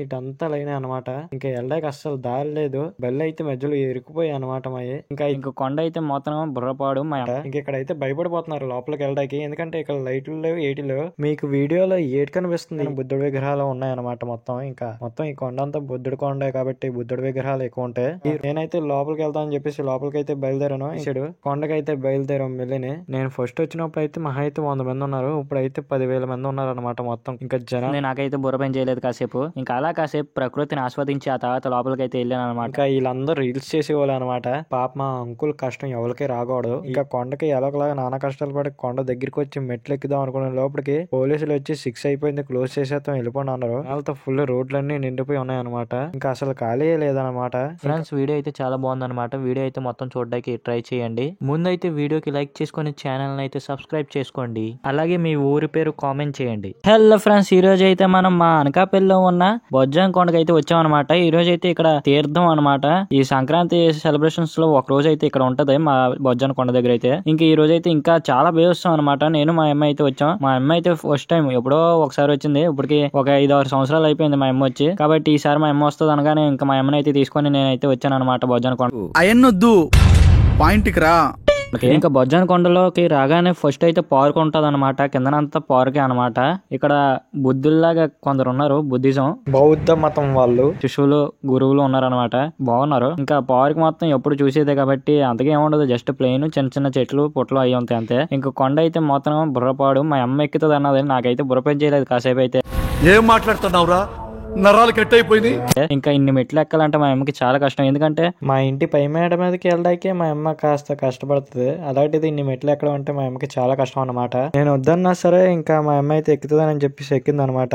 ఇటంతా లైనే అనమాట. ఇంకా వెళ్ళడానికి అస్సలు దారి లేదు. బెల్ అయితే మధ్యలో ఇరుక్కుపోయాయి అనమాట మాయి. ఇంకా కొండ అయితే మొత్తం బుర్రపాడు ఇక్కడైతే భయపడిపోతున్నారు లోపలికి వెళ్ళడానికి. ఎందుకంటే ఇక్కడ లైట్లు లేవు, ఏటి లేవు. మీకు వీడియోలో ఏటి కనిపిస్తుంది, బుద్ధుడి విగ్రహాలు ఉన్నాయన్నమాట. మొత్తం ఈ కొండ అంతా బుద్ధుడి కొండే కాబట్టి బుద్ధుడి విగ్రహాలు ఎక్కువ ఉంటాయి. నేనైతే లోపలికి వెళ్తా అని చెప్పేసి లోపలికి అయితే బయలుదేరాను. ఇచ్చాడు కొండకైతే బయలుదేరాం వెళ్ళిని. నేను ఫస్ట్ వచ్చినప్పుడు అయితే మహా అయితే 100 మంది ఉన్నారు. ఇప్పుడు అయితే 10,000 మంది ఉన్నారు అనమాట మొత్తం. ఇంకా జనం నాకైతే బుర్ర పని చేయలేదు కాసేపు. ఇంకా అలా కాసేపు ప్రకృతిని ఆస్వాదించి ఆ తర్వాత లోపలికి అయితే వెళ్ళాను అనమాట. ఇంకా వీళ్ళందరూ రీల్స్ చేసేవాళ్ళు అనమాట. పాప మా అంకుల్ కష్టం ఎవరికి రాకూడదు. ఇంకా కొండకి ఎలాగలాగా నానా కష్టాలు పడి కొండ దగ్గరికి వచ్చి మెట్లు ఎక్కుదాం అనుకునే లోపలికి పోలీసులు వచ్చి 6 అయిపోయింది, క్లోజ్ చేసేస్తాం, వెళ్ళిపోండి అన్నారు. వాళ్ళతో ఫుల్ రోడ్లన్నీ నిండిపోయి ఉన్నాయి అనమాట. ఇంకా అసలు ఖాళీ లేదనమాట. ఫ్రెండ్స్ వీడియో అయితే చాలా బాగుంది అనమాట. వీడియో అయితే మొత్తం చూడడానికి ట్రై చేయండి. ముందైతే వీడియోకి లైక్ చేసుకొని ఛానల్ అయితే సబ్స్క్రైబ్ చేసుకోండి. అలాగే మీ ఊరి పేరు కామెంట్ చేయండి. హలో ఫ్రెండ్స్, ఈ రోజు అయితే మనం మా అనకాపల్లిలో ఉన్న బొజ్జం కొండకి అయితే వచ్చాం అనమాట. ఈ రోజు అయితే ఇక్కడ తీర్థం అనమాట. ఈ సంక్రాంతి సెలబ్రేషన్స్ లో ఒక రోజు అయితే ఇక్కడ ఉంటది మా బొజ్జం కొండ దగ్గర అయితే. ఇంకా ఈ రోజు అయితే ఇంకా చాలా బాగా వస్తాం అనమాట. నేను మా అమ్మ అయితే వచ్చాం. మా అమ్మ అయితే ఫస్ట్ టైం ఎప్పుడో ఒకసారి వచ్చింది. ఇప్పటికి ఒక 5-6 సంవత్సరాలు అయిపోయింది మా అమ్మ వచ్చి. కాబట్టి ఈసారి మా అమ్మ వస్తుంది అనగానే ఇంకా మా అమ్మని అయితే తీసుకొని నేనైతే వచ్చాను అనమాట బొజ్జం కొండ. అయన్నొద్దు పాయింట్కి రా. ఇంకా బొజ్జాన కొండలోకి రాగానే ఫస్ట్ అయితే పార్క్ ఉంటది అనమాట. కిందనంతా పార్కే అనమాట. ఇక్కడ బుద్ధుల్లాగా కొందరు ఉన్నారు, బుద్ధిజం బౌద్ధ మతం వాళ్ళు, శిష్యులు గురువులు ఉన్నారనమాట. బాగున్నారు. ఇంకా పార్క్ మొత్తం ఎప్పుడు చూసేదే కాబట్టి అంతగా ఏముండదు, జస్ట్ ప్లెయిన్, చిన్న చిన్న చెట్లు పుట్లు అయ్యి ఉంటాయి అంతే. ఇంకా కొండ అయితే మొత్తం బుర్రపాడు. మా అమ్మ ఎక్కుతుంది అన్నది, నాకైతే బుర్రపని చేయలేదు కాసేపు అయితే. ఏం మాట్లాడుతున్నావురా, నరాలు కట్ అయిపోయింది. ఇంకా ఇన్ని మెట్లు ఎక్కాలంటే మా అమ్మకి చాలా కష్టం. ఎందుకంటే మా ఇంటి పై మేడ మీదకి వెళ్ళడానికి మా అమ్మ కాస్త కష్టపడుతుంది. అలాంటిది ఇన్ని మెట్లు ఎక్కడం అంటే మా అమ్మకి చాలా కష్టం అనమాట. నేను వద్దన్నా సరే ఇంకా మా అమ్మ అయితే ఎక్కుతుందని చెప్పేసి ఎక్కింది అనమాట.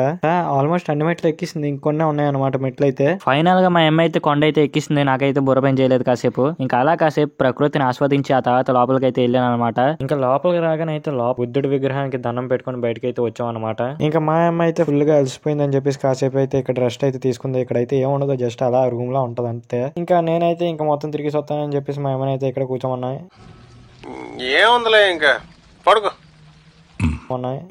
ఆల్మోస్ట్ అన్ని మెట్లు ఎక్కిస్తుంది, ఇంకొన్నే ఉన్నాయన్నమాట మెట్లు అయితే. ఫైనల్ గా మా అమ్మ అయితే కొండ అయితే ఎక్కిస్తుంది. నాకైతే బుర్ర పని చేయలేదు కాసేపు. ఇంకా అలా కాసేపు ప్రకృతిని ఆస్వాదించి ఆ తర్వాత లోపలికి అయితే వెళ్ళాను అనమాట. ఇంకా లోపలికి రాగానే అయితే బుద్ధుడి విగ్రహానికి దండం పెట్టుకుని బయటకి అయితే వచ్చాం అనమాట. ఇంకా మా అమ్మ అయితే ఫుల్ గా అలసిపోయిందని చెప్పేసి కాసేపు అయితే ఇక్కడ రెస్ట్ అయితే తీసుకుంది. ఇక్కడైతే ఏముండదు, జస్ట్ అలా రూమ్ లా ఉంటది అంతే. ఇంకా నేనైతే ఇంకా మొత్తం తిరిగి వస్తానని చెప్పేసి మా అమ్మని అయితే ఇక్కడ కూర్చోమన్నాయి. ఏముందిలే ఇంకా పడుకో.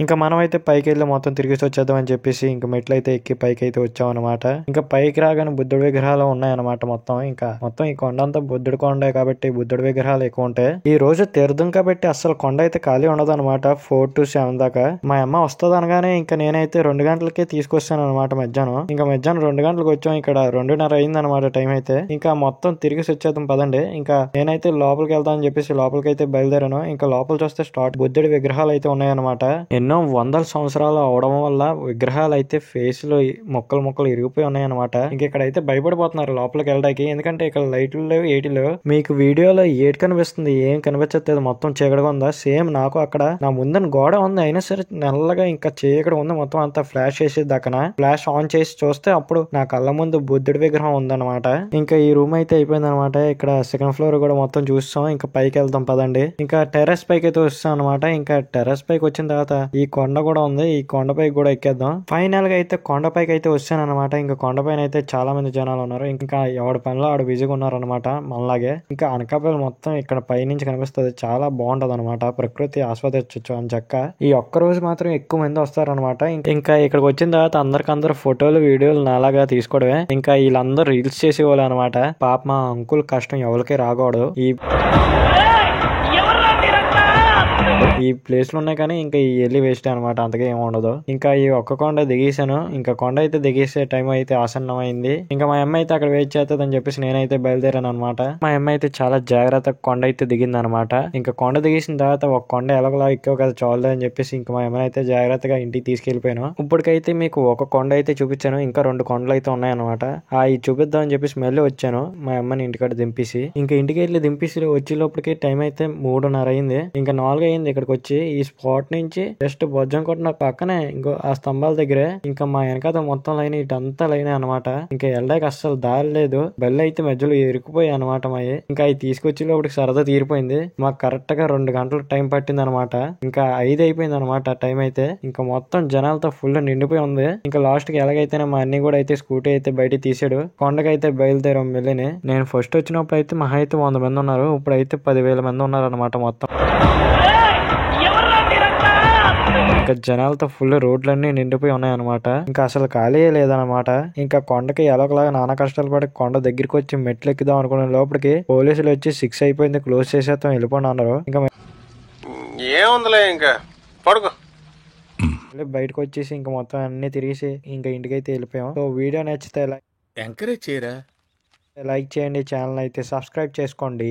ఇంకా మనం అయితే పైకి వెళ్ళి మొత్తం తిరిగి వచ్చేద్దాం అని చెప్పేసి ఇంకా మెట్లు అయితే ఎక్కి పైకి అయితే వచ్చాం అనమాట. ఇంకా పైకి రాగానే బుద్ధుడి విగ్రహాలు ఉన్నాయన్నమాట. మొత్తం ఈ కొండ అంతా బుద్ధుడి కొండే కాబట్టి బుద్ధుడి విగ్రహాలు ఎక్కువ ఉంటాయి. ఈ రోజు తీర్థం కాబట్టి అసలు కొండ అయితే ఖాళీ ఉండదు అనమాట. 4 to 7 దాకా. మా అమ్మ వస్తుంది అనగానే ఇంకా నేనైతే 2 గంటలకే తీసుకొస్తాను అనమాట మధ్యాహ్నం. ఇంకా మధ్యాహ్నం 2 గంటలకు వచ్చాం. ఇక్కడ 2:30 అయింది అనమాట టైం అయితే. ఇంకా మొత్తం తిరిగి వచ్చేద్దాం పదండి. ఇంకా నేనైతే లోపలికి వెళ్తా అని చెప్పేసి లోపలికి అయితే బయలుదేరాను. ఇంకా లోపల చూస్తే బుద్ధుడి విగ్రహాలు అయితే ఉన్నాయన్నమాట. ఎన్నో 100 సంవత్సరాలు అవడం వల్ల విగ్రహాలు అయితే ఫేస్ లో మొక్కలు ఇరిగిపోయి ఉన్నాయన్నమాట. ఇక్కడైతే భయపడిపోతున్నారు లోపలికి వెళ్ళడానికి. ఎందుకంటే ఇక్కడ లైట్లు లేవు, ఏటి లేవు. మీకు వీడియోలో ఏటి కనిపిస్తుంది, ఏం కనిపించట్లేదు, మొత్తం చీకటిగా ఉందా. సేమ్ నాకు అక్కడ నా ముందని గోడ ఉంది, అయినా సరే నల్లగా ఇంకా చీకటి ఉంది. మొత్తం అంతా ఫ్లాష్ చేసేది దక్కన ఫ్లాష్ ఆన్ చేసి చూస్తే అప్పుడు నా కళ్ళ ముందు బుద్ధుడి విగ్రహం ఉందన్నమాట. ఇంకా ఈ రూమ్ అయితే అయిపోయింది అనమాట. ఇక్కడ 2nd ఫ్లోర్ కూడా మొత్తం చూస్తాం. ఇంకా పైకి వెళ్తాం పదండి. ఇంకా టెర్రస్ పైకి అయితే వస్తాం అనమాట. ఇంకా టెర్రస్ పైకి వచ్చిన తర్వాత ఈ కొండ కూడా ఉంది, ఈ కొండపైకి కూడా ఎక్కేద్దాం. ఫైనల్ గా అయితే కొండపైకి అయితే వచ్చాను అనమాట. ఇంకా కొండపైన అయితే చాలా మంది జనాలు ఉన్నారు. ఇంకా ఎవడి పనిలో ఆడు బిజీగా ఉన్నారు అనమాట మనలాగే. ఇంకా అనకాపల్లి మొత్తం ఇక్కడ పైనుంచి కనిపిస్తుంది, చాలా బాగుంటది అనమాట. ప్రకృతి ఆస్వాదించవచ్చు అని చక్క. ఈ ఒక్క రోజు మాత్రం ఎక్కువ మంది వస్తారనమాట. ఇంకా ఇక్కడికి వచ్చిన తర్వాత అందరికందరూ ఫోటోలు వీడియోలు నాలాగా తీసుకోవడమే. ఇంకా వీళ్ళందరూ రీల్స్ చేసేవాళ్ళు అనమాట. పాప మా అంకుల్ కష్టం ఎవరికి రాకూడదు. ఈ ప్లేస్లు ఉన్నాయి కానీ ఇంకా ఈ వెళ్ళి వేస్ట్ అనమాట, అంతగా ఏమి ఉండదు. ఇంకా ఈ ఒక్క కొండ దిగేసాను. ఇంకా కొండ అయితే దిగేసే టైం అయితే ఆసన్నం అయింది. ఇంకా మా అమ్మ అయితే అక్కడ వెయిట్ చేస్తుంది అని చెప్పేసి నేనైతే బయలుదేరాను అనమాట. మా అమ్మ అయితే చాలా జాగ్రత్తగా కొండ అయితే దిగింది అనమాట. ఇంకా కొండ దిగేసిన తర్వాత ఒక కొండ ఎలాగలా ఎక్కువ కదా చాలదు అని చెప్పేసి ఇంకా మా అమ్మ అయితే జాగ్రత్తగా ఇంటికి తీసుకెళ్లిపోయాను. ఇప్పటికైతే మీకు ఒక కొండ అయితే చూపించాను, ఇంకా 2 కొండలు అయితే ఉన్నాయన్నమాట. ఇది చూపిద్దాం అని చెప్పేసి మళ్ళీ వచ్చాను మా అమ్మని ఇంటికాడ దింపేసి. ఇంకా ఇంటికి వెళ్ళి దింపేసి వచ్చే లోపలికి టైం అయితే 3:30 అయింది. ఇంకా 4 అయింది ఇక్కడికి వచ్చి. ఈ స్పాట్ నుంచి జస్ట్ బొజ్జం కొట్టిన పక్కనే ఇంకో ఆ స్తంభాల దగ్గరే ఇంకా మా వెనకాల మొత్తం లైన్, ఇటంతా లైన్ అనమాట. ఇంకా వెళ్ళడానికి అస్సలు దారి లేదు. బెల్ అయితే మధ్యలో ఇరుక్కుపోయాయి అనమాట మాయి. ఇంకా అవి తీసుకొచ్చి లోపలికి సరదా తీరిపోయింది. మాకు కరెక్ట్ గా 2 గంటలు టైం పట్టింది అనమాట. ఇంకా 5 అయిపోయింది అనమాట టైం అయితే. ఇంకా మొత్తం జనాలతో ఫుల్ నిండిపోయి ఉంది. ఇంకా లాస్ట్ కి ఎలాగైతేనే మా అన్ని కూడా అయితే స్కూటీ అయితే బయట తీసాడు. కొండకైతే బయలుదేరాం వెళ్ళిని. నేను ఫస్ట్ వచ్చినప్పుడు అయితే మహా అయితే 100 మంది ఉన్నారు. ఇప్పుడు అయితే 10,000 మంది ఉన్నారు అనమాట మొత్తం. ఇంకా జనాలతో ఫుల్ రోడ్లన్నీ నిండిపోయి ఉన్నాయన్నమాట. ఇంకా అసలు ఖాళీ లేదన్నమాట. ఇంకా కొండకి ఎలాగోలాగా నానా కష్టాలు పడి కొండ దగ్గరికి వచ్చి మెట్లు ఎక్కుదాం అనుకునే లోపలికి పోలీసులు వచ్చి 6 అయిపోయింది, క్లోజ్ చేసేస్తాం, వెళ్ళిపోండి అన్నారు. ఇంకా ఏముందిలే ఇంకా పడుకో. బయటకు వచ్చేసి ఇంకా మొత్తం అన్ని తిరిగేసి ఇంకా ఇంటికైతే వెళ్ళిపోయాం. సో వీడియో నచ్చితే ఎంకరేజ్ చేయరా. లైక్ చేయండి, ఛానల్ అయితే సబ్స్క్రైబ్ చేసుకోండి.